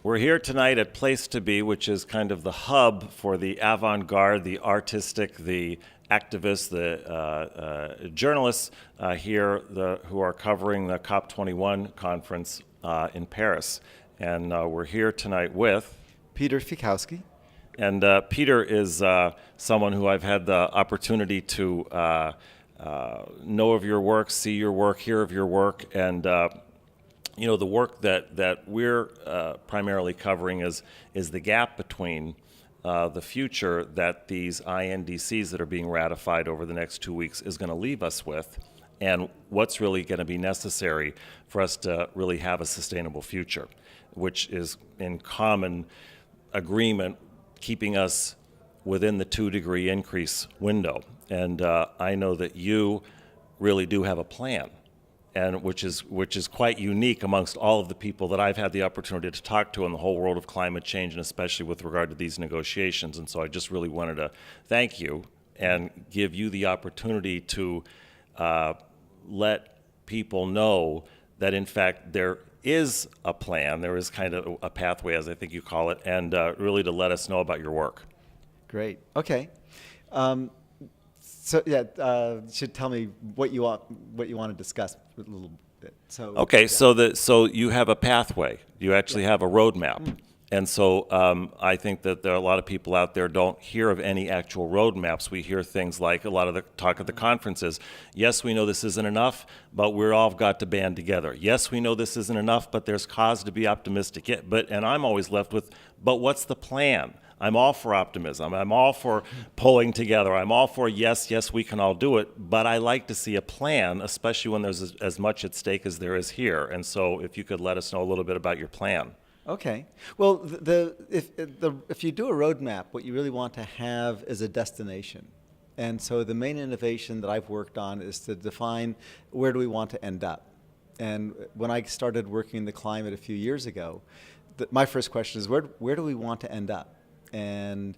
We're here tonight at Place to Be, which is kind of the hub for the avant-garde, the artistic, the activists, the journalists here who are covering the COP21 conference in Paris. And we're here tonight with Peter Fiekowsky. And Peter is someone who I've had the opportunity to know of your work, see your work, hear of your work, and the work that we're primarily covering is the gap between the future that these INDCs that are being ratified over the next 2 weeks is going to leave us with, and what's really going to be necessary for us to really have a sustainable future, which is in common agreement keeping us within the 2-degree increase window. And I know that you really do have a plan, and which is quite unique amongst all of the people that I've had the opportunity to talk to in the whole world of climate change, and especially with regard to these negotiations. And so I just really wanted to thank you and give you the opportunity to let people know that, in fact, there is a plan, there is kind of a pathway, as I think you call it, and really to let us know about your work. Great. Okay. You should tell me what you want to discuss a little bit. So you have a pathway. You actually have a roadmap. And so I think that there are a lot of people out there don't hear of any actual roadmaps. We hear things like a lot of the talk at the conferences. Yes, we know this isn't enough, but we're all got to band together. Yes, we know this isn't enough, but there's cause to be optimistic. And I'm always left with, but what's the plan? I'm all for optimism. I'm all for pulling together. I'm all for yes, we can all do it. But I like to see a plan, especially when there's as much at stake as there is here. And so if you could let us know a little bit about your plan. Okay. Well, if you do a roadmap, what you really want to have is a destination. And so the main innovation that I've worked on is to define where do we want to end up. And when I started working in the climate a few years ago, my first question is where do we want to end up? And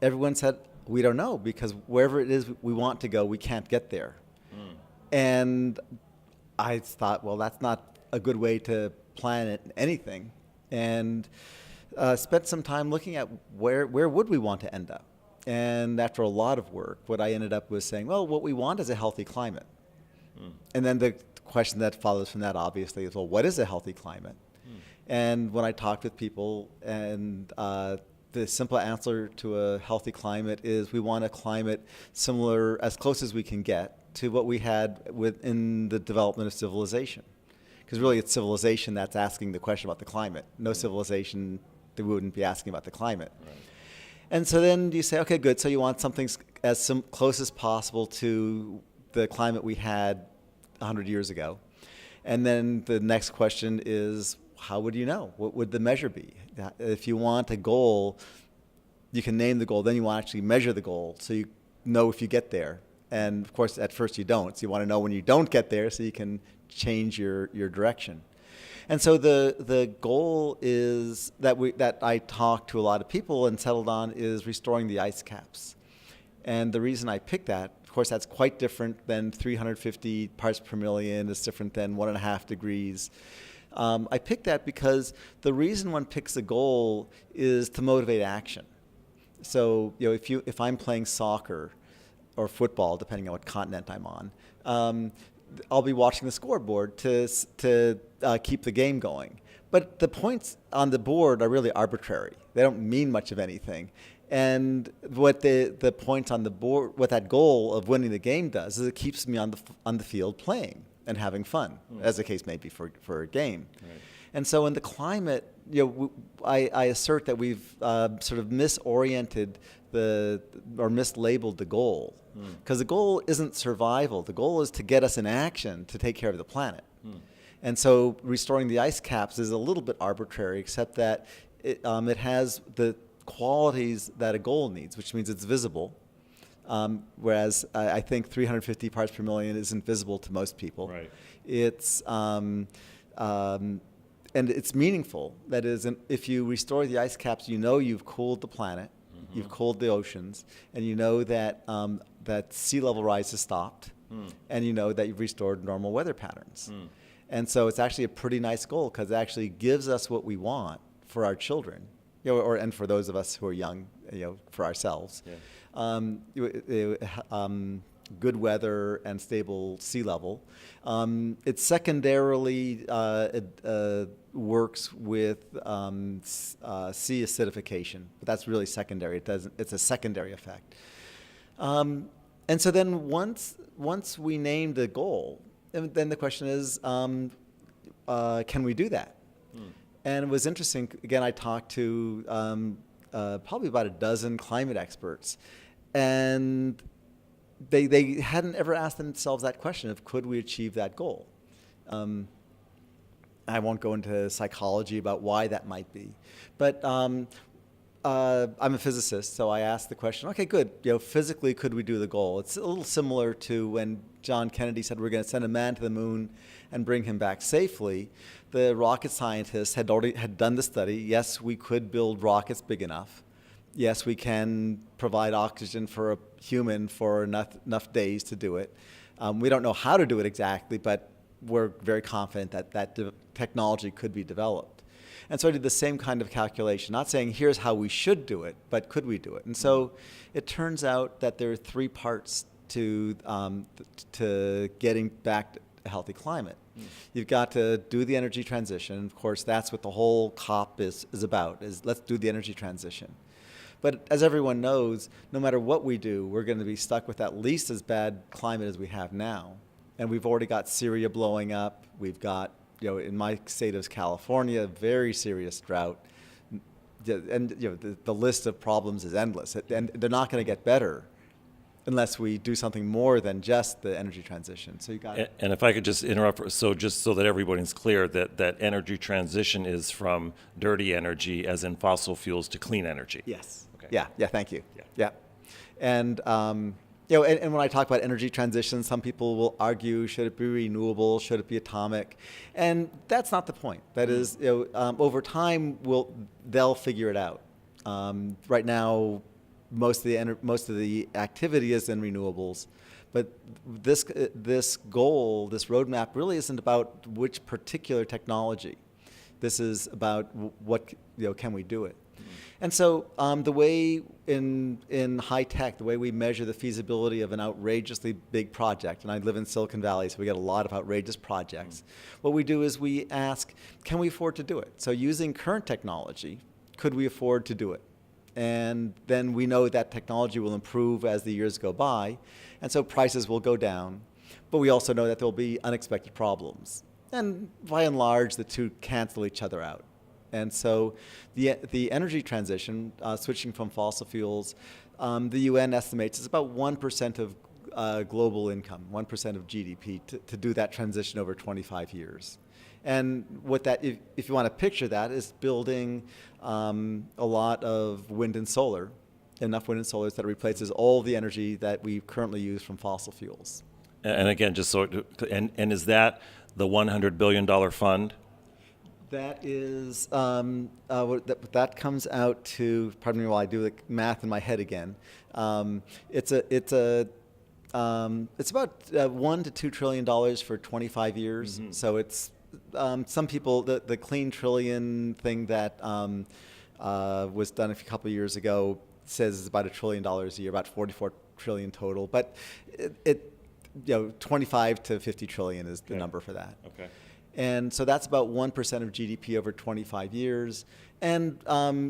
everyone said, we don't know, because wherever it is we want to go, we can't get there. And I thought, well, that's not a good way to plan anything. And spent some time looking at where would we want to end up. And after a lot of work, what I ended up was saying, well, what we want is a healthy climate. And then the question that follows from that, obviously, is, well, what is a healthy climate? And when I talked with people, and the simple answer to a healthy climate is we want a climate similar, as close as we can get, to what we had within the development of civilization. Because really it's civilization that's asking the question about the climate. No civilization, they wouldn't be asking about the climate. Right. And so then you say, okay, good, so you want something as close as possible to the climate we had 100 years ago. And then the next question is, how would you know? What would the measure be? If you want a goal, you can name the goal, then you want to actually measure the goal so you know if you get there. And of course, at first you don't. So you want to know when you don't get there so you can change your direction. And so the goal is that I talked to a lot of people and settled on is restoring the ice caps. And the reason I picked that, of course, that's quite different than 350 parts per million. It's different than 1.5 degrees. I picked that because the reason one picks a goal is to motivate action. So if I'm playing soccer or football, depending on what continent I'm on, I'll be watching the scoreboard to keep the game going. But the points on the board are really arbitrary. They don't mean much of anything. And what the points on the board, what that goal of winning the game does, is it keeps me on the field playing and having fun, as the case may be for a game. Right. And so in the climate, I assert that we've sort of misoriented or mislabeled the goal. Because the goal isn't survival. The goal is to get us in action to take care of the planet. And so restoring the ice caps is a little bit arbitrary, except that it has the qualities that a goal needs, which means it's visible. Whereas I think 350 parts per million isn't visible to most people. Right. It's and it's meaningful. That is, if you restore the ice caps, you know you've cooled the planet, you've cooled the oceans, and you know that that sea level rise has stopped, and you know that you've restored normal weather patterns. And so it's actually a pretty nice goal because it actually gives us what we want for our children, and for those of us who are young, for ourselves. Good weather and stable sea level. It secondarily works with sea acidification, but that's really secondary. It's a secondary effect. And so then once we named a goal, then the question is, can we do that? And it was interesting. Again, I talked to probably about a dozen climate experts, and they hadn't ever asked themselves that question of could we achieve that goal. I won't go into psychology about why that might be, but I'm a physicist, so I asked the question, okay, good, physically could we do the goal? It's a little similar to when John Kennedy said we're going to send a man to the moon and bring him back safely. The rocket scientists had done the study. Yes, we could build rockets big enough. Yes, we can provide oxygen for a human for enough days to do it. We don't know how to do it exactly, but we're very confident that technology could be developed. And so I did the same kind of calculation, not saying here's how we should do it, but could we do it? And so it turns out that there are three parts to getting back to a healthy climate. You've got to do the energy transition. Of course, that's what the whole COP is about, is let's do the energy transition. But as everyone knows, no matter what we do, we're going to be stuck with at least as bad climate as we have now. And we've already got Syria blowing up. We've got, in my state of California, very serious drought. And the list of problems is endless. And they're not going to get better unless we do something more than just the energy transition. So you got. And if I could just interrupt, so just so that everybody's clear, that energy transition is from dirty energy, as in fossil fuels, to clean energy. Yes. Okay. Yeah. Thank you. Yeah. And and when I talk about energy transition, some people will argue: should it be renewable? Should it be atomic? And that's not the point. That is, over time, they'll figure it out. Right now, most of the activity is in renewables, but this goal, this roadmap, really isn't about which particular technology. This is about what can we do it. And so the way in high tech, the way we measure the feasibility of an outrageously big project, and I live in Silicon Valley, so we get a lot of outrageous projects. What we do is we ask, can we afford to do it? So using current technology, could we afford to do it? And then we know that technology will improve as the years go by, and so prices will go down. But we also know that there will be unexpected problems. And by and large, the two cancel each other out. And so the energy transition, switching from fossil fuels, the UN estimates is about 1% of global income, 1% of GDP to do that transition over 25 years. And what that, if you want to picture that, is building a lot of wind and solar, enough wind and solar that it replaces all the energy that we currently use from fossil fuels. And again, just so, and is that the $100 billion fund? That is, that comes out to, pardon me while I do the math in my head again. It's about $1 to $2 trillion for 25 years. Mm-hmm. So it's, some people, the clean trillion thing that was done a couple of years ago says it's about $1 trillion a year, about 44 trillion total. But it 25 to 50 trillion is the number for that. Okay. And so that's about 1% of GDP over 25 years. And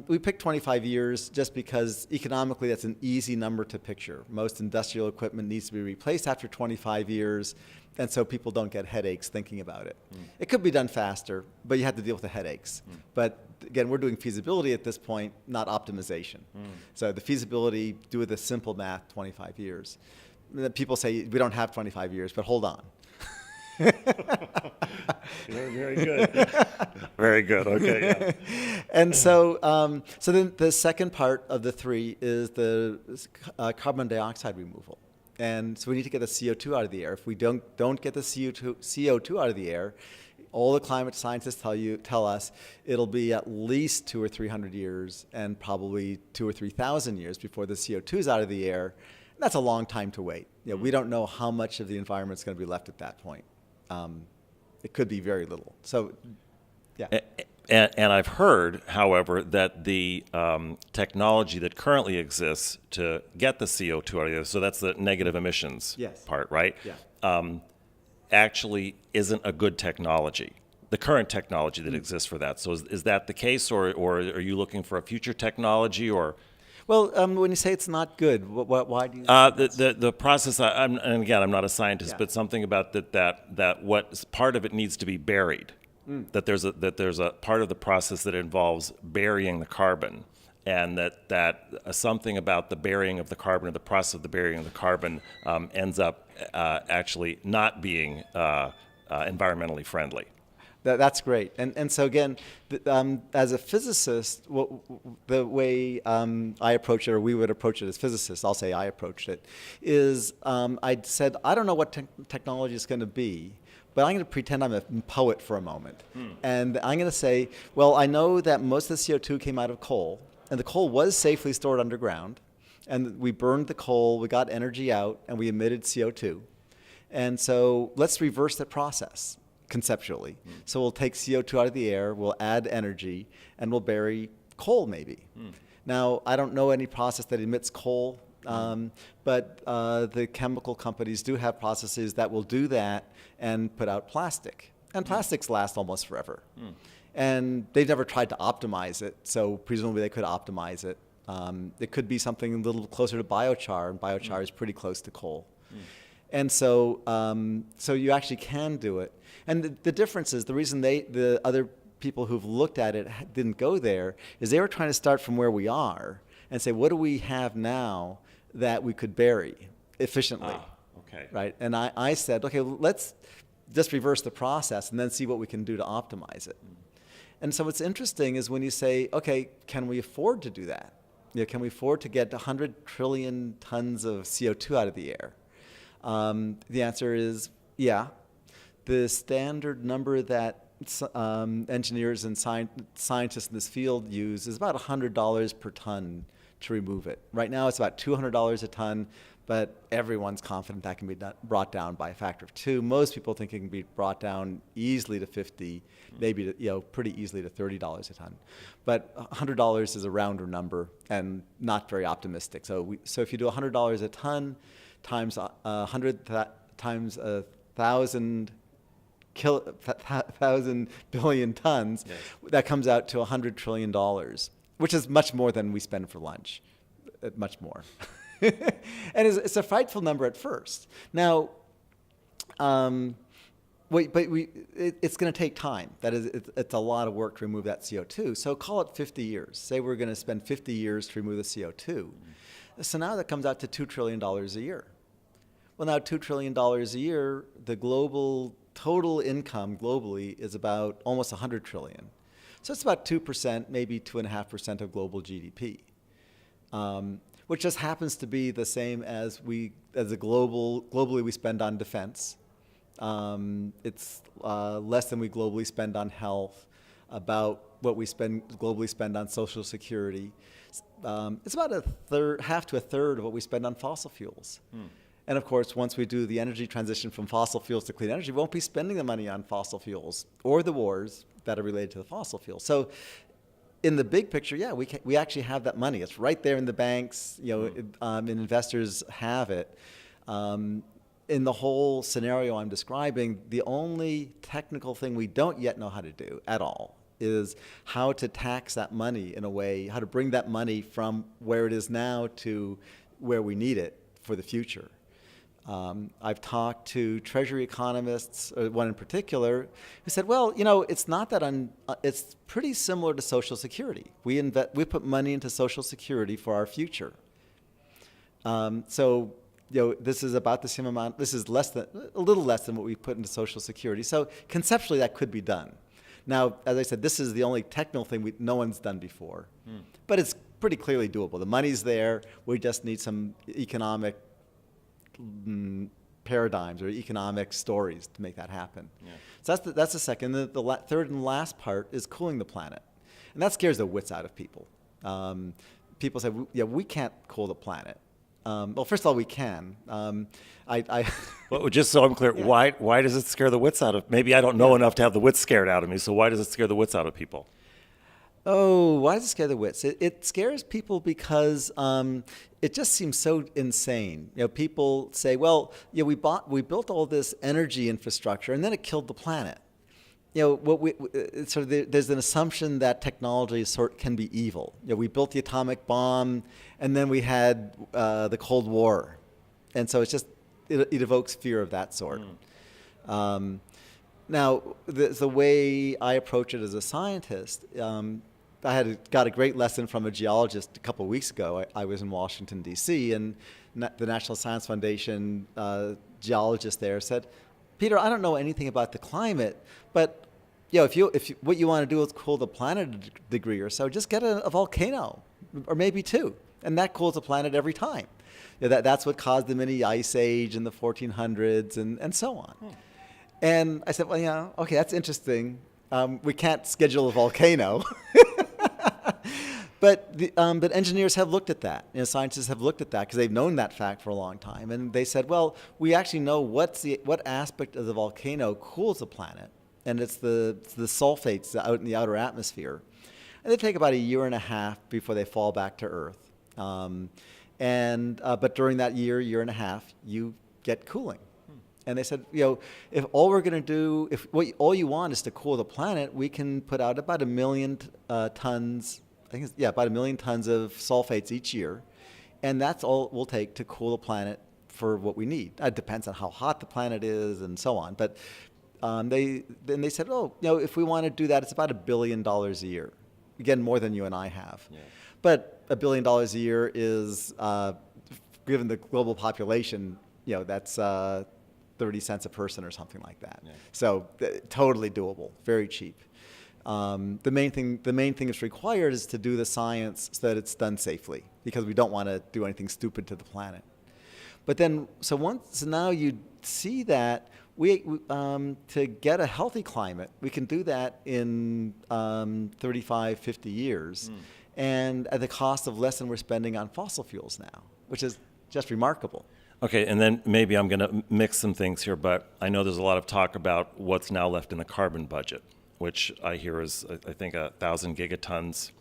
we picked 25 years just because economically that's an easy number to picture. Most industrial equipment needs to be replaced after 25 years, and so people don't get headaches thinking about it. It could be done faster, but you have to deal with the headaches. But again, we're doing feasibility at this point, not optimization. So the feasibility, do with the simple math, 25 years. People say we don't have 25 years, but hold on. Very good. Very good. Okay. Yeah. And so, so then the second part of the three is the carbon dioxide removal. And so we need to get the CO2 out of the air. If we don't get the CO2 out of the air, all the climate scientists tell us it'll be at least 200 or 300 years, and probably 2,000 or 3,000 years before the CO2 is out of the air. That's a long time to wait. We don't know how much of the environment is going to be left at that point. It could be very little. So, yeah. And I've heard, however, that the technology that currently exists to get the CO2 out of the air, so that's the negative emissions Yes. part, right? Yeah. Actually isn't a good technology. The current technology that exists for that. So is that the case, or are you looking for a future technology, or? Well, when you say it's not good, why do you? The process. And again, I'm not a scientist, Yeah. but something about that what part of it needs to be buried. That there's a part of the process that involves burying the carbon, and that something about the burying of the carbon, or the process of the burying of the carbon, ends up actually not being environmentally friendly. That's great. And so again, as a physicist, the way I approach it, or we would approach it as physicists, I'll say I approached it, is I said, I don't know what technology is going to be, but I'm going to pretend I'm a poet for a moment. And I'm going to say, well, I know that most of the CO2 came out of coal, and the coal was safely stored underground, and we burned the coal, we got energy out, and we emitted CO2. And so let's reverse the process conceptually. So we'll take CO2 out of the air, we'll add energy, and we'll bury coal maybe. Now, I don't know any process that emits coal, but the chemical companies do have processes that will do that and put out plastic. And plastics last almost forever. And they've never tried to optimize it, so presumably they could optimize it. It could be something a little closer to biochar, and biochar is pretty close to coal. And so, so you actually can do it. And the difference is, the reason the other people who've looked at it didn't go there is they were trying to start from where we are and say, what do we have now that we could bury efficiently? Okay. Right? And I said, okay, let's just reverse the process and then see what we can do to optimize it. And so what's interesting is when you say, okay, can we afford to do that? You know, can we afford to get 100 trillion tons of CO2 out of the air? The answer is yeah. The standard number that engineers and scientists in this field use is about $100 per ton to remove it. Right now it's about $200 a ton, but everyone's confident that can be brought down by a factor of 2. Most people think it can be brought down easily to 50, maybe to, pretty easily to $30 a ton. But $100 is a rounder number and not very optimistic. So if you do $100 a ton times 1,000 billion tons, yes, that comes out to $100 trillion, which is much more than we spend for lunch, much more. And it's a frightful number at first. Now, it's going to take time. That is, it's a lot of work to remove that CO2. So call it 50 years. Say we're going to spend 50 years to remove the CO2. So now that comes out to $2 trillion a year. Well, now $2 trillion a year, the global total income globally is about almost 100 trillion. So it's about 2%, maybe 2.5% of global GDP, which just happens to be the same as globally we spend on defense. It's less than we globally spend on health, about what we globally spend on Social Security. It's about half to a third of what we spend on fossil fuels. And of course, once we do the energy transition from fossil fuels to clean energy, we won't be spending the money on fossil fuels or the wars that are related to the fossil fuels. So in the big picture, yeah, we actually have that money. It's right there in the banks, and investors have it. In the whole scenario I'm describing, the only technical thing we don't yet know how to do at all is how to tax that money in a way, how to bring that money from where it is now to where we need it for the future. I've talked to Treasury economists, one in particular, who said, well, it's not that it's pretty similar to Social Security. We put money into Social Security for our future. So this is about the same amount. This is a little less than what we put into Social Security. So conceptually, that could be done. Now, as I said, this is the only technical thing no one's done before, but it's pretty clearly doable. The money's there. We just need some economic paradigms or economic stories to make that happen. Yeah. So that's the second. The third and last part is cooling the planet, and that scares the wits out of people. People say, we can't cool the planet. Well, first of all, we can. I Well, just so I'm clear, why does it scare the wits out of? Maybe I don't know enough to have the wits scared out of me. So why does it scare the wits out of people? Oh, why does it scare the wits? It scares people because it just seems so insane. People say, "Well, we built all this energy infrastructure, and then it killed the planet." There's an assumption that technology can be evil. We built the atomic bomb, and then we had the Cold War, and so it evokes fear of that sort. Now, the way I approach it as a scientist. I got a great lesson from a geologist a couple of weeks ago. I was in Washington, D.C., and the National Science Foundation geologist there said, "Peter, I don't know anything about the climate, but if what you want to do is cool the planet a degree or so, just get a volcano, or maybe two, and that cools the planet every time." That's what caused the mini ice age in the 1400s and so on. And I said, "Well, okay, that's interesting. We can't schedule a volcano." But engineers have looked at that. Scientists have looked at that because they've known that fact for a long time. And they said, well, we actually know what aspect of the volcano cools the planet, and it's the sulfates out in the outer atmosphere. And they take about a year and a half before they fall back to Earth. But during that year and a half, you get cooling. And they said, if all we're going to do, all you want is to cool the planet, we can put out about 1 million tons. I think about 1 million tons of sulfates each year, and that's all it will take to cool the planet for what we need. It depends on how hot the planet is and so on. But they said, if we want to do that, it's about $1 billion a year. Again, more than you and I have. Yeah. But $1 billion a year is, given the global population, that's 30 cents a person or something like that. Yeah. So totally doable, very cheap. The main thing that's required is to do the science so that it's done safely, because we don't want to do anything stupid to the planet. But then, so now you see that to get a healthy climate, we can do that in 35, 50 years, and at the cost of less than we're spending on fossil fuels now, which is just remarkable. Okay, and then maybe I'm going to mix some things here, but I know there's a lot of talk about what's now left in the carbon budget, which I hear is, I think, 1,000 gigatons.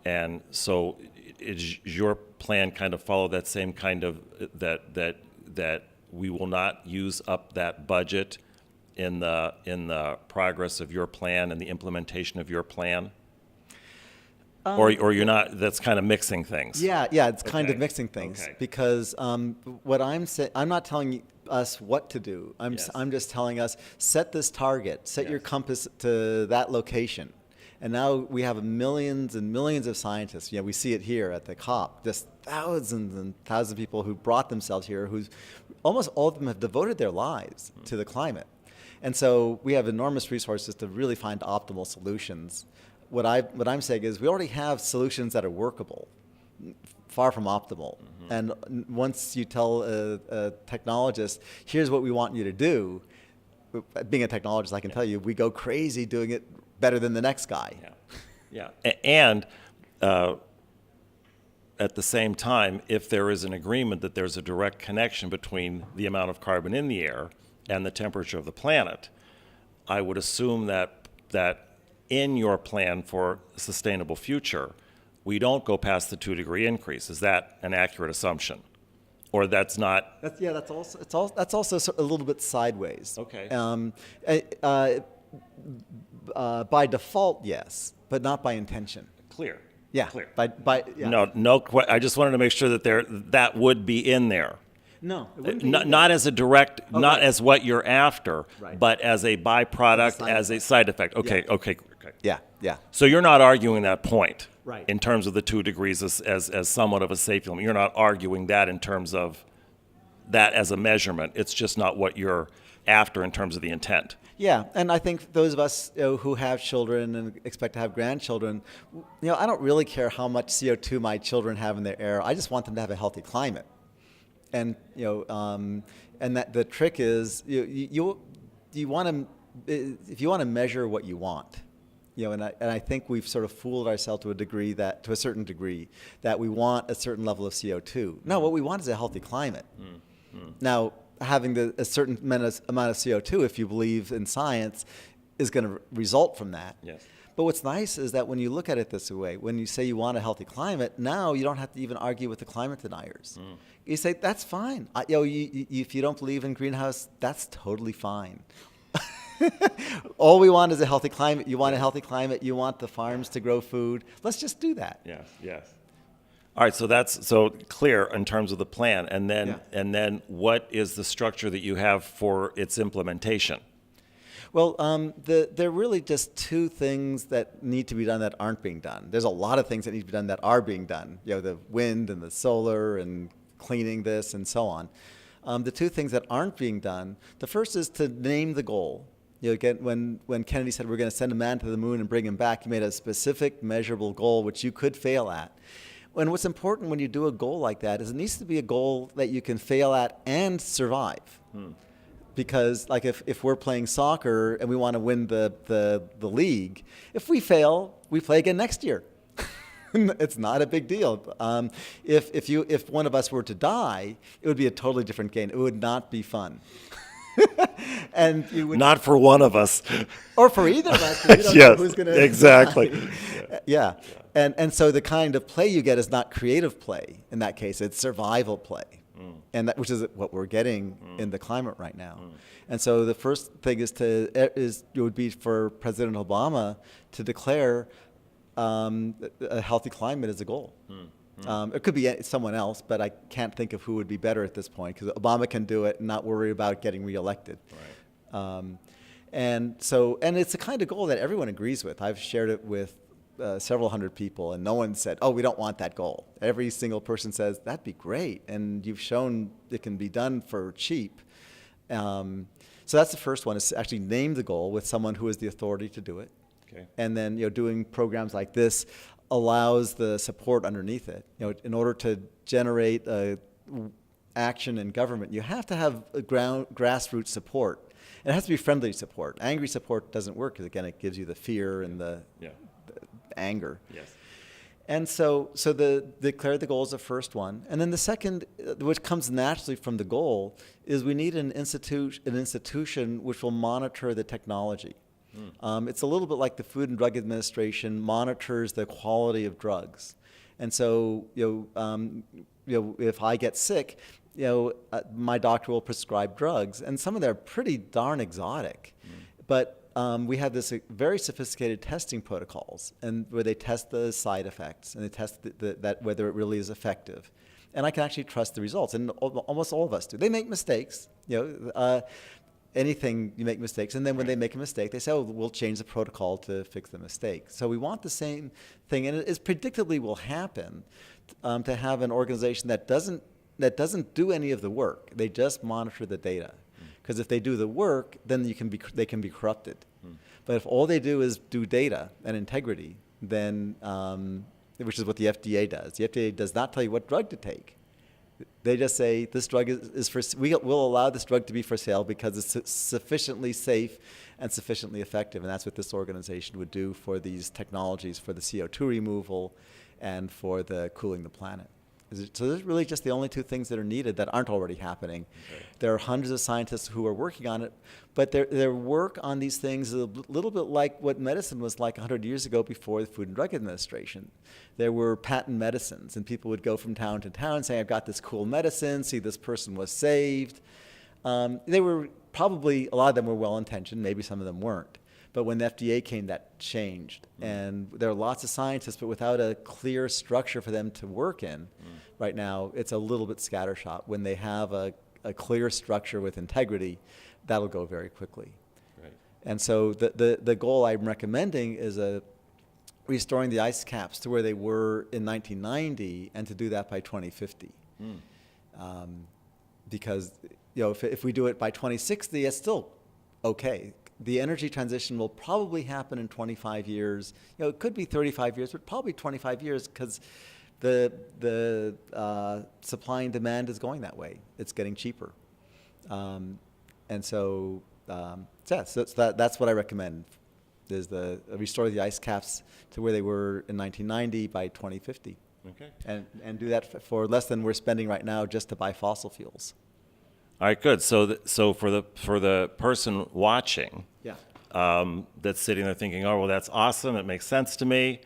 And so is your plan kind of follow that same kind of, that we will not use up that budget in the progress of your plan and the implementation of your plan? Or you're not, that's kind of mixing things. Yeah, it's kind of mixing things. Because what I'm saying, I'm not telling us what to do. I'm just telling us, set this target, set your compass to that location. And now we have millions and millions of scientists. We see it here at the COP, just thousands and thousands of people who brought themselves here, who's almost all of them have devoted their lives to the climate. And so we have enormous resources to really find optimal solutions. What I'm saying is we already have solutions that are workable, far from optimal. And once you tell a technologist, here's what we want you to do, being a technologist, I can tell you, we go crazy doing it better than the next guy. Yeah. And at the same time, if there is an agreement that there's a direct connection between the amount of carbon in the air and the temperature of the planet, I would assume that in your plan for a sustainable future, we don't go past the 2-degree increase. Is that an accurate assumption? Or that's not? That's also a little bit sideways. Okay. By default, yes, but not by intention. Clear. Yeah. Clear. Yeah. No. I just wanted to make sure that that would be in there. No, it wouldn't be not as a direct, not as what you're after, right, but as a byproduct, as a side effect. Okay. Yeah. So you're not arguing that point, right, in terms of the 2 degrees as somewhat of a safety limit. You're not arguing that in terms of that as a measurement. It's just not what you're after in terms of the intent. Yeah, and I think those of us who have children and expect to have grandchildren, I don't really care how much CO2 my children have in their air. I just want them to have a healthy climate. And and that the trick is you want to, if you want to measure what you want, And I think we've sort of fooled ourselves to a certain degree, that we want a certain level of CO2. No, what we want is a healthy climate. Now, having a certain amount of CO2, if you believe in science, is going to result from that. Yes. But what's nice is that when you look at it this way, when you say you want a healthy climate, now you don't have to even argue with the climate deniers. You say, that's fine. If you don't believe in greenhouse, that's totally fine. All we want is a healthy climate. You want a healthy climate. You want the farms to grow food. Let's just do that. Yes, yes. All right, so that's so clear in terms of the plan. And then what is the structure that you have for its implementation? Well, there are really just two things that need to be done that aren't being done. There's a lot of things that need to be done that are being done. The wind and the solar and cleaning this and so on. The two things that aren't being done, the first is to name the goal. Again, when Kennedy said we're going to send a man to the moon and bring him back, he made a specific, measurable goal which you could fail at. And what's important when you do a goal like that is it needs to be a goal that you can fail at and survive. Because like if we're playing soccer and we want to win the league, if we fail, we play again next year. It's not a big deal. If one of us were to die, it would be a totally different game. It would not be fun. And you would Not for one of us. or for either of us. 'Cause we don't know who's going to exactly. Yeah. And so the kind of play you get is not creative play in that case. It's survival play. And which is what we're getting in the climate right now. And so the first thing it would be for President Obama to declare a healthy climate as a goal. It could be someone else, but I can't think of who would be better at this point, because Obama can do it and not worry about getting reelected. Right. And it's the kind of goal that everyone agrees with. I've shared it with several hundred people, and no one said, "Oh, we don't want that goal." Every single person says, "That'd be great," and you've shown it can be done for cheap. So that's the first one: is to actually name the goal with someone who has the authority to do it. Okay. And then doing programs like this allows the support underneath it. In order to generate action in government, you have to have grassroots support. And it has to be friendly support. Angry support doesn't work because, again, it gives you the fear and the anger. Yes. And so declare the goal is the first one. And then the second, which comes naturally from the goal, is we need an institution which will monitor the technology. It's a little bit like the Food and Drug Administration monitors the quality of drugs. And so, if I get sick, my doctor will prescribe drugs, and some of them are pretty darn exotic. But we have this very sophisticated testing protocols, and where they test the side effects and they test that whether it really is effective. And I can actually trust the results, and almost all of us do. They make mistakes, anything you make mistakes, and then when they make a mistake, they say, "Oh, we'll change the protocol to fix the mistake." So we want the same thing, and it is predictably will happen to have an organization that doesn't do any of the work. They just monitor the data, because if they do the work, then they can be corrupted. But if all they do is do data and integrity, then which is what the FDA does. The FDA does not tell you what drug to take. They just say this drug is for. We'll allow this drug to be for sale because it's sufficiently safe and sufficiently effective, and that's what this organization would do for these technologies, for the CO2 removal, and for the cooling the planet. So there's really just the only two things that are needed that aren't already happening. Okay. There are hundreds of scientists who are working on it, but their work on these things is a little bit like what medicine was like 100 years ago before the Food and Drug Administration. There were patent medicines, and people would go from town to town saying, "I've got this cool medicine, see this person was saved." They were probably, a lot of them were well-intentioned, maybe some of them weren't. But when the FDA came, that changed. And there are lots of scientists, but without a clear structure for them to work in, right now, it's a little bit scattershot. When they have a clear structure with integrity, that'll go very quickly. Right. And so the goal I'm recommending is restoring the ice caps to where they were in 1990, and to do that by 2050. Because if we do it by 2060, it's still okay. The energy transition will probably happen in 25 years. It could be 35 years, but probably 25 years, because the supply and demand is going that way. It's getting cheaper. That's what I recommend. is the restore the ice caps to where they were in 1990 by 2050. Okay. And do that for less than we're spending right now just to buy fossil fuels. All right, good. So for the person watching, Yeah. that's sitting there thinking, oh, well, that's awesome. It makes sense to me.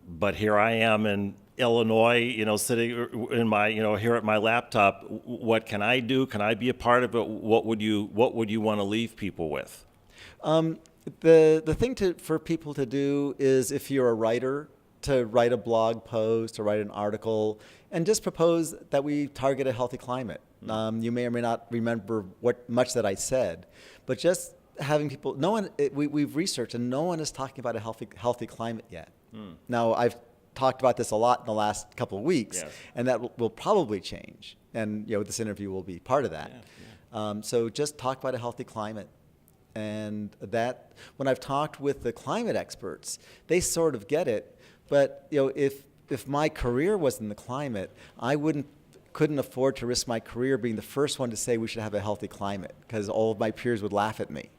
But here I am in Illinois, sitting in my, here at my laptop. What can I do? Can I be a part of it? What would you want to leave people with? The thing for people to do is, if you're a writer, to write a blog post, to write an article, and just propose that we target a healthy climate. You may or may not remember much that I said, but just having people, we've researched, and no one is talking about a healthy climate yet. Now, I've talked about this a lot in the last couple of weeks, Yes. and that will probably change. And this interview will be part of that. Yeah. So just talk about a healthy climate. And that, when I've talked with the climate experts, they sort of get it. But if my career was in the climate, I couldn't afford to risk my career being the first one to say we should have a healthy climate, because all of my peers would laugh at me.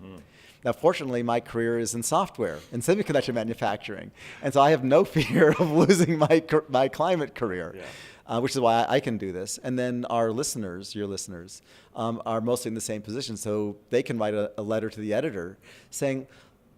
Now, fortunately, my career is in software, in semiconductor manufacturing, and so I have no fear of losing my climate career, which is why I can do this. And then our listeners, your listeners, are mostly in the same position, so they can write a letter to the editor saying,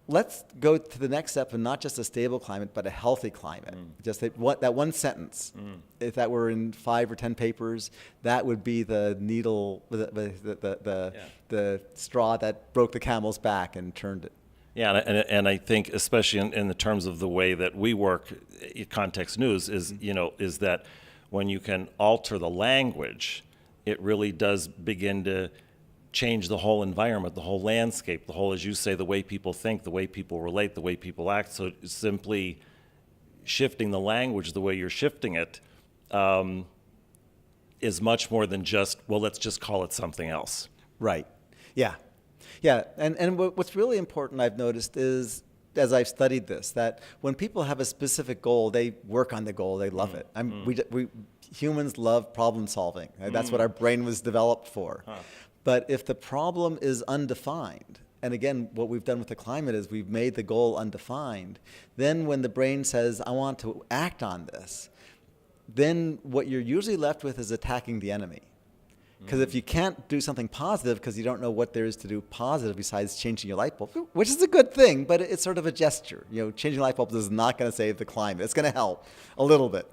let's go to the next step, and not just a stable climate, but a healthy climate. Just that one sentence. If that were in 5 or 10 papers, that would be the needle, the straw that broke the camel's back and turned it. Yeah, and I think, especially in the terms of the way that we work, Context News is is that when you can alter the language, it really does begin to change the whole environment, the whole landscape, the whole, as you say, the way people think, the way people relate, the way people act. So simply shifting the language the way you're shifting it is much more than just, well, let's just call it something else. Right. Yeah. Yeah. And what's really important, I've noticed, is, as I've studied this, that when people have a specific goal, they work on the goal, they love it. We humans love problem solving. That's what our brain was developed for. But if the problem is undefined, and again, what we've done with the climate is we've made the goal undefined, then when the brain says, I want to act on this, then what you're usually left with is attacking the enemy. Because if you can't do something positive because you don't know what there is to do positive besides changing your light bulb, which is a good thing, but it's sort of a gesture. Changing light bulbs is not going to save the climate. It's going to help a little bit.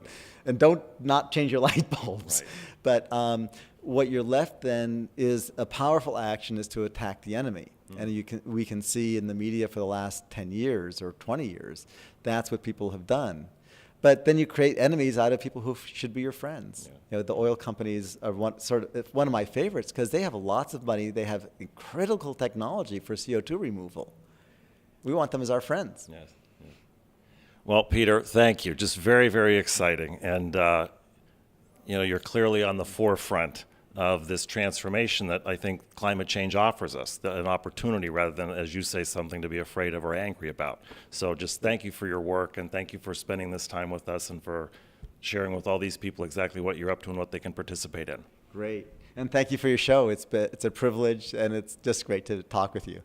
And don't not change your light bulbs. Right. But what you're left then is a powerful action is to attack the enemy. And we can see in the media for the last 10 years or 20 years, that's what people have done. But then you create enemies out of people who should be your friends. Yeah. The oil companies are one of my favorites because they have lots of money. They have critical technology for CO2 removal. We want them as our friends. Yes. Yes. Well, Peter, thank you. Just very, very exciting. And, you're clearly on the forefront of this transformation that I think climate change offers us, an opportunity rather than, as you say, something to be afraid of or angry about. So just thank you for your work, and thank you for spending this time with us and for sharing with all these people exactly what you're up to and what they can participate in. Great. And thank you for your show. It's a privilege, and it's just great to talk with you.